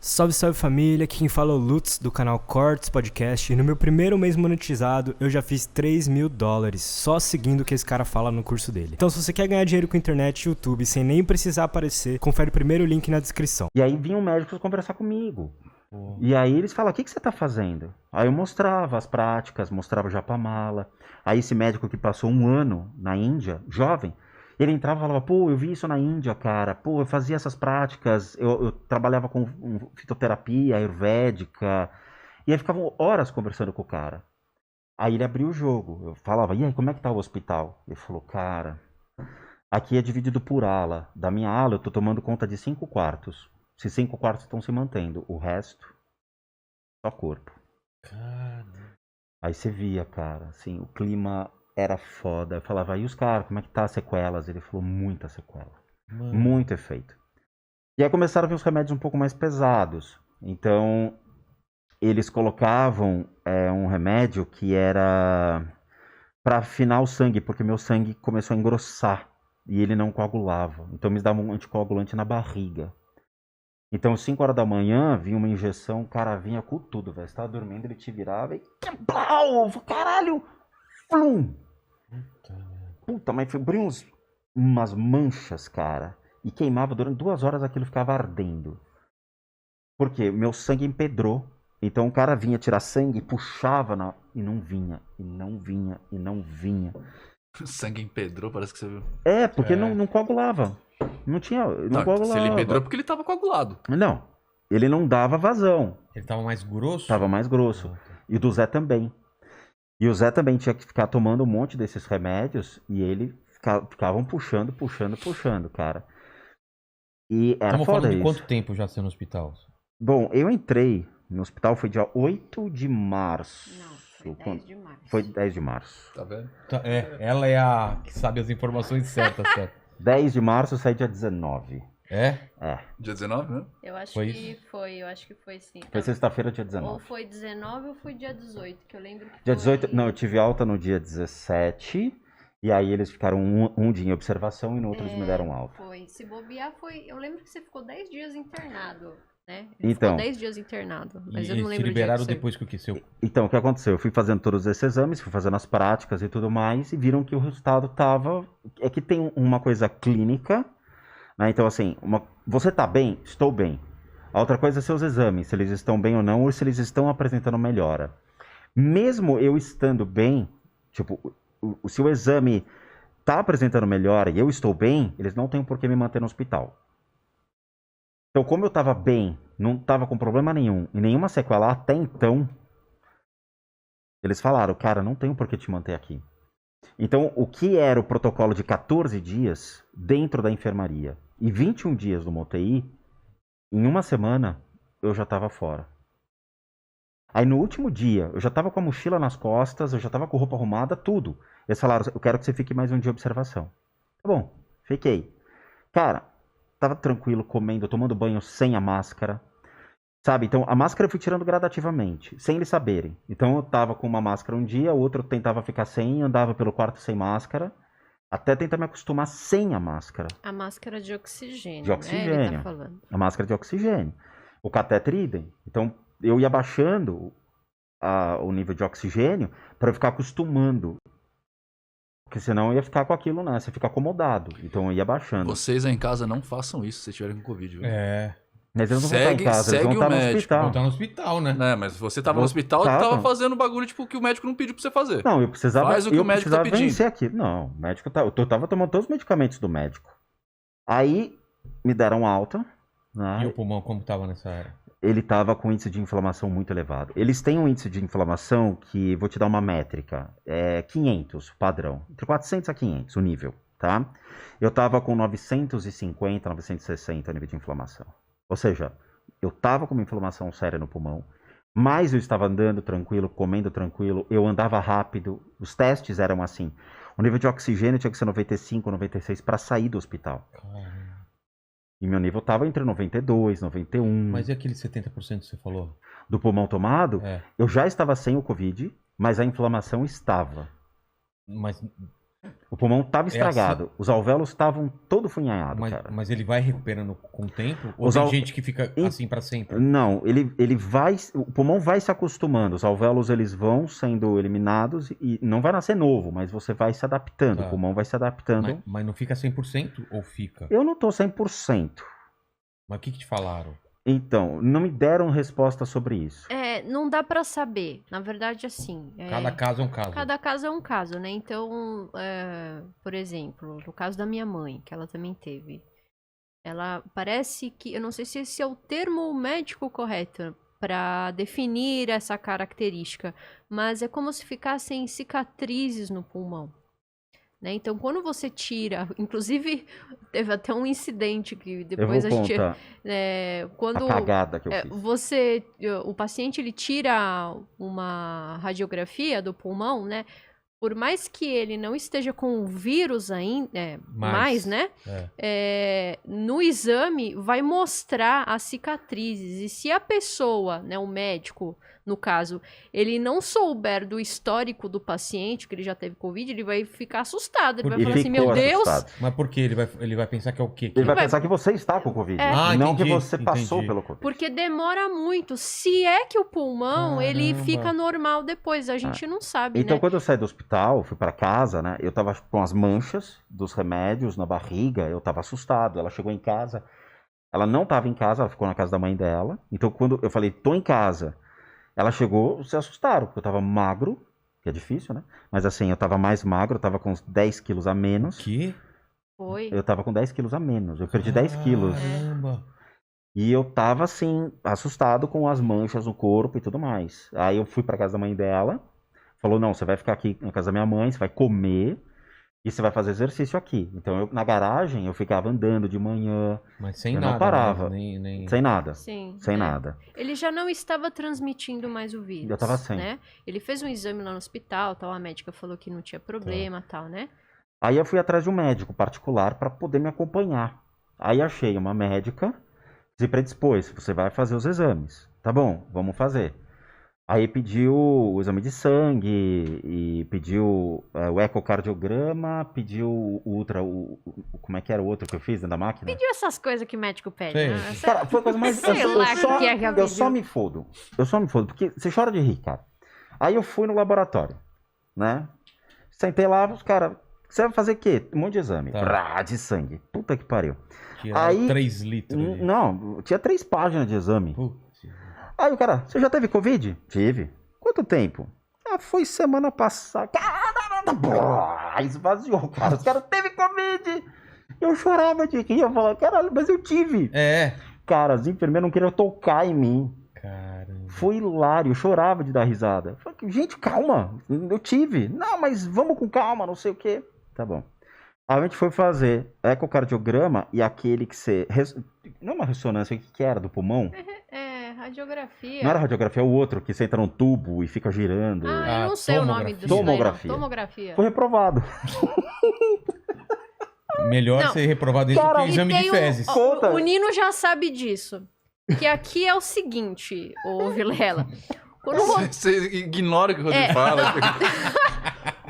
Salve, salve família, aqui quem fala é o Lutz do canal Cortes Podcast e no meu primeiro mês monetizado eu já fiz $3.000 só seguindo o que esse cara fala no curso dele. Então se você quer ganhar dinheiro com internet e YouTube sem nem precisar aparecer, confere primeiro o link na descrição. E aí vinham médicos conversar comigo. E aí eles falavam, o que você tá fazendo? Aí eu mostrava as práticas, mostrava o Japamala. Aí esse médico que passou 1 ano na Índia, jovem, ele entrava e falava, pô, eu vi isso na Índia, cara. Pô, eu fazia essas práticas, eu trabalhava com fitoterapia ayurvédica. E aí ficavam horas conversando com o cara. Aí ele abriu o jogo. Eu falava, e aí, como é que tá o hospital? Ele falou, cara, aqui é dividido por ala. Da minha ala eu tô tomando conta de 5 quartos. Esses 5 quartos estão se mantendo. O resto, só corpo. Cara. Aí você via, cara, assim, o clima era foda. Eu falava, e os caras, como é que tá as sequelas? Ele falou, muita sequela. Mano. Muito efeito. E aí começaram a vir os remédios um pouco mais pesados. Então, eles colocavam um remédio que era para afinar o sangue, porque meu sangue começou a engrossar e ele não coagulava. Então, me dava um anticoagulante na barriga. Então, 5 horas da manhã, vinha uma injeção, o cara vinha com tudo, velho. Você tava dormindo, ele te virava e... Caralho! Plum! Puta, mas abriu umas manchas, cara. E queimava durante 2 horas, aquilo ficava ardendo. Por quê? Meu sangue empedrou. Então o cara vinha tirar sangue, puxava e não vinha, e não vinha, e não vinha. O sangue empedrou, parece que você viu. É, porque não coagulava. Não tinha. Não coagulava. Se ele empedrou é porque ele tava coagulado. Não. Ele não dava vazão. Ele tava mais grosso? Tava mais grosso. Ah, tá. E o do Zé também. E o Zé também tinha que ficar tomando um monte desses remédios e ele ficavam puxando, cara. E era Estamos foda falando de isso. quanto tempo já você no hospital? Bom, eu entrei no hospital, foi dia 8 de março. Não, foi 10 de março. Foi 10 de março. Tá vendo? Tá, ela é a que sabe as informações certas, certo? 10 de março, eu saí dia 19. É? É. Dia 19, né? Eu acho Foi que isso? foi, eu acho que foi sim. Foi sexta-feira, dia Ou 19. foi 19 ou foi dia 18, que eu lembro que Dia foi... 18, não, eu tive alta no dia 17. E aí eles ficaram um dia em observação e no outro eles me deram alta. Foi, se bobear foi... Eu lembro que você ficou 10 dias internado, né? Então. Ficou 10 dias internado, mas E eu não eles te lembro liberaram o dia que depois que o que? Seu... Então, o que aconteceu? Eu fui fazendo todos esses exames, fui fazendo as práticas e tudo mais, e viram que o resultado tava... É que tem uma coisa clínica, né? Então, assim, você tá bem? Estou bem. A outra coisa é seus exames, se eles estão bem ou não, ou se eles estão apresentando melhora. Mesmo eu estando bem, tipo, se o exame tá apresentando melhora e eu estou bem, eles não têm por que me manter no hospital. Então, como eu tava bem, não tava com problema nenhum, e nenhuma sequela até então, eles falaram, cara, não tem por que te manter aqui. Então, o que era o protocolo de 14 dias dentro da enfermaria e 21 dias no UTI, em 1 semana, eu já estava fora. Aí no último dia, eu já estava com a mochila nas costas, eu já estava com roupa arrumada, tudo. Eles falaram, eu quero que você fique mais um dia de observação. Tá bom, fiquei. Cara, tava tranquilo, comendo, tomando banho sem a máscara. Sabe, então a máscara eu fui tirando gradativamente, sem eles saberem. Então eu tava com uma máscara um dia, o outro eu tentava ficar sem, andava pelo quarto sem máscara, até tentar me acostumar sem a máscara. A máscara de oxigênio, De oxigênio. né? Ele tá falando. A máscara de oxigênio. O catéter idem. Então eu ia baixando o nível de oxigênio para eu ficar acostumando. Porque senão eu ia ficar com aquilo, né? Você fica acomodado. Então eu ia baixando. Vocês aí em casa não façam isso se tiverem com Covid, viu? É. Mas eles não vão estar em casa, eles segue vão o estar no médico. hospital. Não tá no hospital, né? É, mas você tava no hospital e Tava. tava fazendo bagulho tipo que o médico não pediu pra você fazer. Não, eu precisava, Faz o que o médico tá pedindo. vencer aquilo. Não, o médico eu tava tomando todos os medicamentos do médico. Aí me deram alta, né? E o pulmão como tava nessa era? Ele tava com índice de inflamação muito elevado. Eles têm um índice de inflamação que, vou te dar uma métrica, é 500, padrão. Entre 400 a 500, o nível, tá? Eu tava com 950, 960 nível de inflamação. Ou seja, eu tava com uma inflamação séria no pulmão, mas eu estava andando tranquilo, comendo tranquilo, eu andava rápido, os testes eram assim. O nível de oxigênio tinha que ser 95, 96 para sair do hospital. Caramba. E meu nível tava entre 92, 91. Mas e aquele 70% que você falou? Do pulmão tomado, É. eu já estava sem o Covid, mas a inflamação estava. Mas O pulmão tava estragado. Os alvéolos estavam todo funhanhados, cara. Mas ele vai recuperando com o tempo? Ou Os tem al- gente que fica assim pra sempre? Não, ele vai... O pulmão vai se acostumando. Os alvéolos, eles vão sendo eliminados e não vai nascer novo, mas você vai se adaptando. Tá. O pulmão vai se adaptando. Mas não fica 100% ou fica? Eu não tô 100%. Mas o que te falaram? Então, não me deram resposta sobre isso. Não dá pra saber. Na verdade, assim. Cada caso é um caso. Cada caso é um caso, né? Então, por exemplo, no caso da minha mãe, que ela também teve. Ela parece que. Eu não sei se esse é o termo médico correto para definir essa característica, mas é como se ficassem cicatrizes no pulmão. Né? Então, quando você tira, inclusive teve até um incidente que depois eu vou a gente, contar quando a cagada que eu fiz. o paciente ele tira uma radiografia do pulmão, né? Por mais que ele não esteja com o vírus ainda, né? No exame vai mostrar as cicatrizes. E se a pessoa, né, o médico, no caso, ele não souber do histórico do paciente, que ele já teve Covid, ele vai ficar assustado. Ele vai falar assim, meu Deus... Mas por quê? Ele vai pensar que é o quê? Ele vai pensar que você está com Covid, não que você passou pelo Covid. Porque demora muito. Se é que o pulmão, ele fica normal depois, a gente não sabe, Então, né? quando eu saí do hospital, fui para casa, né? Eu tava com as manchas dos remédios na barriga, eu tava assustado. Ela chegou em casa, ela não tava em casa, ela ficou na casa da mãe dela. Então, quando eu falei, tô em casa, ela chegou, se assustaram, porque eu tava magro, que é difícil, né? Mas assim, eu tava mais magro, eu tava com uns 10 quilos a menos. Que? Foi. Eu tava com 10 quilos a menos, eu perdi 10 quilos. Caramba! E eu tava, assim, assustado com as manchas no corpo e tudo mais. Aí eu fui pra casa da mãe dela, falou, não, você vai ficar aqui na casa da minha mãe, você vai comer e você vai fazer exercício aqui. Então, na garagem, eu ficava andando de manhã. Mas sem eu nada. não parava. Nem... Sem nada. Sim. Sem nada. Ele já não estava transmitindo mais o vírus. Eu tava sem. Né? Ele fez um exame lá no hospital, tal, a médica falou que não tinha problema, tal, né? Aí eu fui atrás de um médico particular para poder me acompanhar. Aí achei uma médica que se predispôs, você vai fazer os exames. Tá bom, vamos fazer. Aí pediu o exame de sangue, e pediu o ecocardiograma, pediu o ultra, como é que era o outro que eu fiz dentro da máquina? Pediu essas coisas que médico pede, Sei. né? Cara, foi a coisa mais... Sei lá o que é que ela eu pediu. só me fodo, porque você chora de rir, cara. Aí eu fui no laboratório, né? Sentei lá, os caras, você vai fazer o quê? Um monte de exame, de sangue, puta que pariu. Aí, 3 litros. Não, tinha 3 páginas de exame. Putz. Aí o cara, você já teve Covid? Tive. Quanto tempo? Foi semana passada. Caramba, esvaziou, cara. Os caras teve Covid. Eu chorava de rir. Eu falava, caralho, mas eu tive. Cara, as enfermeiras não queriam tocar em mim. Caramba. Foi hilário, eu chorava de dar risada. Falei, gente, calma, eu tive. Não, mas vamos com calma, não sei o quê. Tá bom. Aí a gente foi fazer ecocardiograma e aquele que você... Não é uma ressonância, o que era? Do pulmão? Radiografia. Não era radiografia, é o outro que você entra no tubo e fica girando. Eu não sei o nome do tomografia. Foi reprovado. Melhor ser reprovado isso do que exame de fezes. O Nino já sabe disso. Que aqui é o seguinte, ô Vilela. Você ignora o que o Rodrigo fala.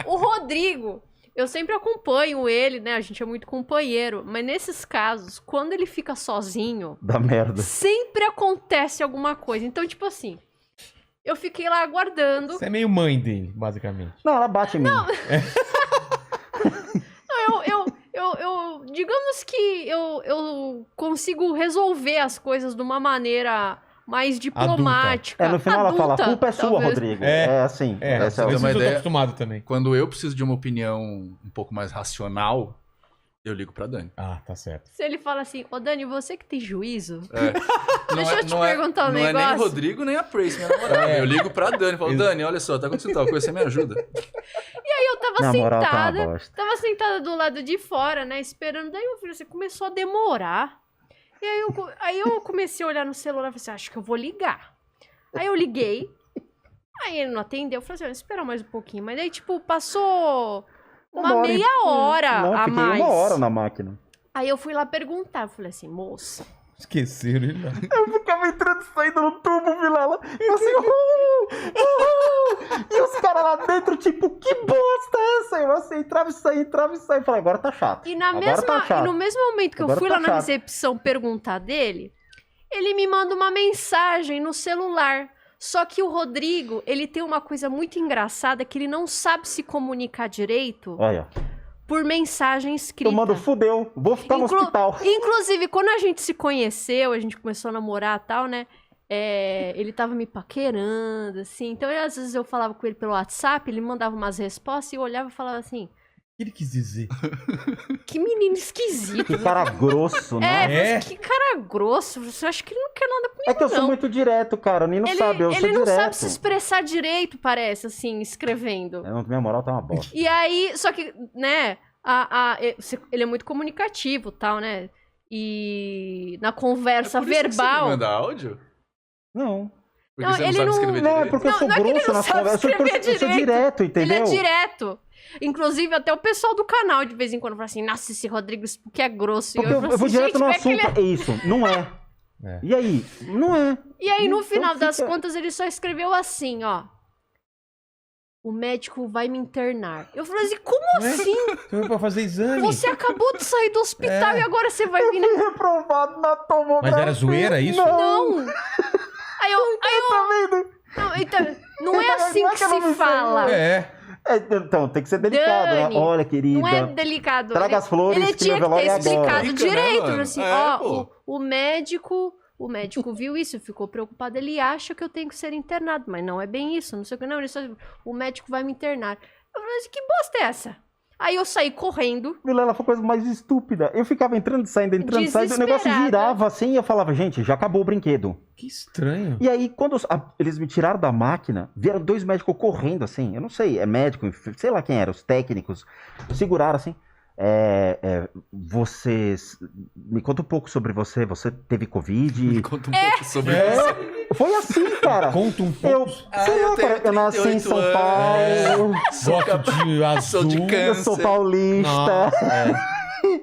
O Rodrigo, eu sempre acompanho ele, né? A gente é muito companheiro. Mas nesses casos, quando ele fica sozinho... Dá merda. Sempre acontece alguma coisa. Então, tipo assim... Eu fiquei lá aguardando. Você é meio mãe dele, basicamente. Não, ela bate em mim. Digamos que eu consigo resolver as coisas de uma maneira mais diplomática. No final ela fala, a culpa é sua, Rodrigo. Assim. Essa eu tô acostumado também. Quando eu preciso de uma opinião um pouco mais racional, eu ligo pra Dani. Tá certo. Se ele fala assim, ô Dani, você que tem juízo? Deixa eu te perguntar um negócio. Não é nem o Rodrigo, nem a Prace, minha namorada. Eu ligo pra Dani, falo, Dani, olha só, tá acontecendo tal coisa, você me ajuda? E aí eu tava sentada do lado de fora, né, esperando. Daí meu filho, você começou a demorar. E aí eu comecei a olhar no celular e falei assim, acho que eu vou ligar. Aí eu liguei, aí ele não atendeu, eu falei assim, espera mais um pouquinho. Mas aí, tipo, passou uma meia hora a mais. 1 hora na máquina. Aí eu fui lá perguntar, eu falei assim, moça... Esqueceram ele lá. Eu ficava entrando e saindo no tubo, Vilela. E assim, e os caras lá dentro, tipo, que bosta é essa? Eu assim, entrava e saía. Eu falei, agora tá chato. E, Tá no mesmo momento que agora eu fui tá lá na chato. recepção perguntar dele, ele me manda uma mensagem no celular. Só que o Rodrigo, ele tem uma coisa muito engraçada, que ele não sabe se comunicar direito Olha, por mensagem escrita. tomando fudeu, vou ficar no hospital. Inclusive, quando a gente se conheceu, a gente começou a namorar e tal, né? Ele tava me paquerando, assim. Então, às vezes eu falava com ele pelo WhatsApp, ele mandava umas respostas e eu olhava e falava assim... O que ele quis dizer? Que menino esquisito. Que cara grosso, né? Que cara grosso. Você acha que ele não quer nada comigo, É que eu não. sou muito direto, cara. O Nino sabe, eu sou Ele não direto. sabe se expressar direito, parece, assim, escrevendo. Minha moral tá uma bosta. E aí, só que, né, ele é muito comunicativo e tal, né? E na conversa É por isso que você verbal... me manda áudio? Não. Porque Não, você não ele sabe não- escrever Não, é direito? porque eu sou Não é que ele grosso não nas sabe conversas. Eu escrever sou direto, entendeu? Ele é direto. Inclusive, até o pessoal do canal, de vez em quando, fala assim, nossa, esse Rodrigo que é grosso. Porque e eu falo vou assim, direto gente, no como é que ele assunto. É isso, não é. É. E aí? Não é. E aí, no Então final das fica- contas, ele só escreveu assim, ó. O médico vai me internar. Eu falei assim, como Ué? assim? Você foi pra fazer exame? Você acabou de sair do hospital e agora você vai vir... Fui reprovado na tomografia. Mas era zoeira isso? Não. Não! Aí eu... Tá vendo? Não, então, não é assim Não é que que eu não se me fala. É. Então, tem que ser delicado, Dani, né? Olha, querida. Não é delicado. Traga as flores, Ele que tinha meu que ter velório é agora. explicado Fica, né, direito. mano? Assim, É, ó, pô. o médico viu isso, ficou preocupado. Ele acha que eu tenho que ser internado, mas não é bem isso. Não sei o que, não. Ele só, o médico vai me internar. Eu falei assim, que bosta é essa? Aí eu saí correndo. Vilela, foi a coisa mais estúpida. Eu ficava entrando, saindo, o negócio Desesperada. girava assim e eu falava, gente, já acabou o brinquedo. Que estranho. E aí, quando eles me tiraram da máquina, vieram dois médicos correndo assim, eu não sei, é médico, sei lá quem era, os técnicos, seguraram assim. Vocês. Me conta um pouco sobre você. Você teve Covid? Me conta um pouco sobre isso. Foi assim, cara. Conta um pouco. Eu, sei lá, tenho cara, eu nasci em 38 São anos. Paulo. Gosto de azul. Sou de Eu sou câncer. paulista. Nossa, é.